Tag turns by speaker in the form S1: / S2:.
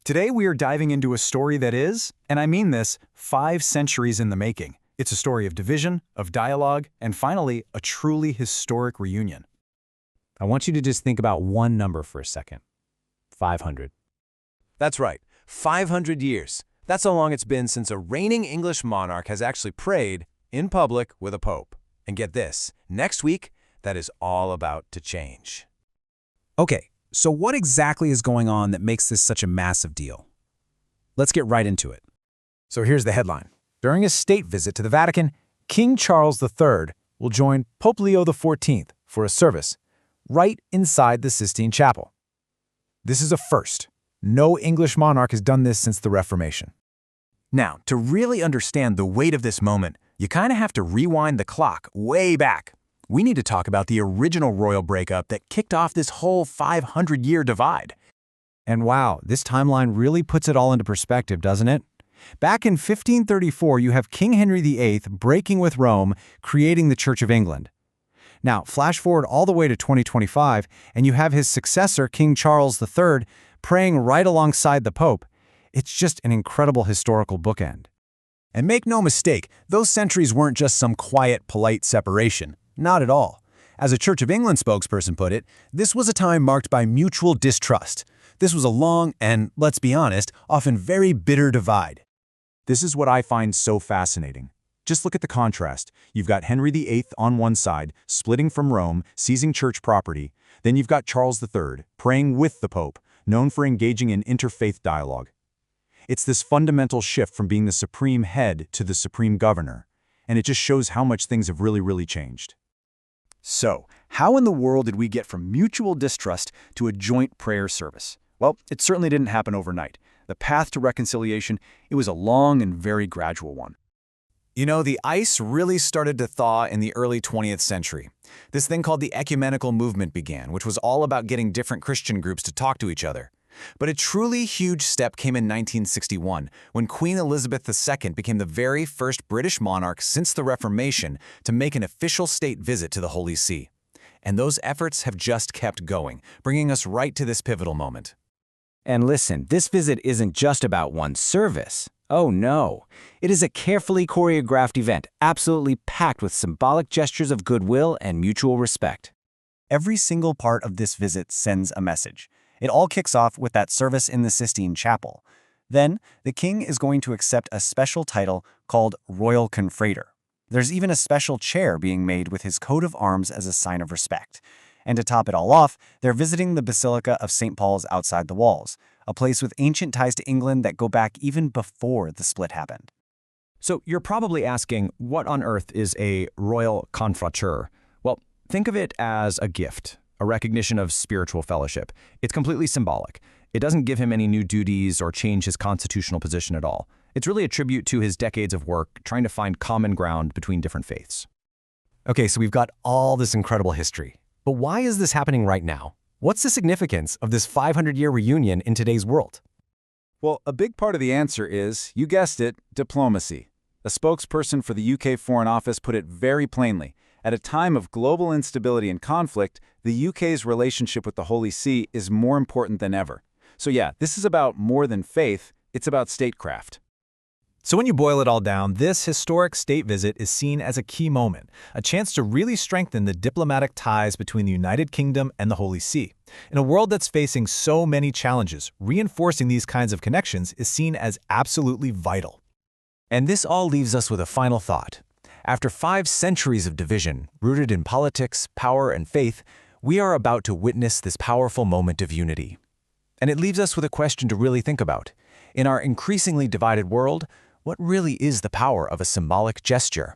S1: Today we are diving into a story that is, and I mean this, 5 centuries in the making. It's a story of division, of dialogue, and finally, a truly historic reunion.
S2: I want you to just think about one number for a second. 500.
S3: That's right, 500 years. That's how long it's been since a reigning English monarch has actually prayed in public with a pope. And get this, next week, that is all about to change.
S2: Okay, so what exactly is going on that makes this such a massive deal? Let's get right into it. So here's the headline. During a state visit to the Vatican, King Charles III will join Pope Leo XIV for a service right inside the Sistine Chapel. This is a first. No English monarch has done this since the Reformation.
S1: Now, to really understand the weight of this moment, you kind of have to rewind the clock way back. We need to talk about the original royal breakup that kicked off this whole 500-year divide.
S2: And wow, this timeline really puts it all into perspective, doesn't it? Back in 1534, you have King Henry VIII breaking with Rome, creating the Church of England. Now, flash forward all the way to 2025, and you have his successor, King Charles III, praying right alongside the Pope. It's just an incredible historical bookend.
S1: And make no mistake, those centuries weren't just some quiet, polite separation. Not at all. As a Church of England spokesperson put it, this was a time marked by mutual distrust. This was a long and, let's be honest, often very bitter divide. This is what I find so fascinating. Just look at the contrast. You've got Henry VIII on one side, splitting from Rome, seizing church property. Then you've got Charles III, praying with the Pope, known for engaging in interfaith dialogue. It's this fundamental shift from being the supreme head to the supreme governor. And it just shows how much things have really changed. So, how in the world did we get from mutual distrust to a joint prayer service? Well, it certainly didn't happen overnight. The path to reconciliation, it was a long and very gradual one. You know, the ice really started to thaw in the early 20th century. This thing called the ecumenical movement began, which was all about getting different Christian groups to talk to each other. But a truly huge step came in 1961, when Queen Elizabeth II became the very first British monarch since the Reformation to make an official state visit to the Holy See. And those efforts have just kept going, bringing us right to this pivotal moment.
S2: And listen, this visit isn't just about one service. Oh no, it is a carefully choreographed event, absolutely packed with symbolic gestures of goodwill and mutual respect.
S4: Every single part of this visit sends a message. It all kicks off with that service in the Sistine Chapel. Then, the king is going to accept a special title called Royal Confrater. There's even a special chair being made with his coat of arms as a sign of respect. And to top it all off, they're visiting the Basilica of St. Paul's outside the walls, a place with ancient ties to England that go back even before the split happened.
S5: So you're probably asking, what on earth is a royal confrater? Well, think of it as a gift. A recognition of spiritual fellowship. It's completely symbolic. It doesn't give him any new duties or change his constitutional position at all. It's really a tribute to his decades of work trying to find common ground between different faiths.
S2: Okay, so we've got all this incredible history. But why is this happening right now? What's the significance of this 500-year reunion in today's world?
S1: Well, a big part of the answer is, you guessed it, diplomacy. A spokesperson for the UK Foreign Office put it very plainly. At a time of global instability and conflict, the UK's relationship with the Holy See is more important than ever. So yeah, this is about more than faith, it's about statecraft. So when you boil it all down, this historic state visit is seen as a key moment, a chance to really strengthen the diplomatic ties between the United Kingdom and the Holy See. In a world that's facing so many challenges, reinforcing these kinds of connections is seen as absolutely vital. And this all leaves us with a final thought. After 5 centuries of division, rooted in politics, power, and faith, we are about to witness this powerful moment of unity. And it leaves us with a question to really think about. In our increasingly divided world, what really is the power of a symbolic gesture?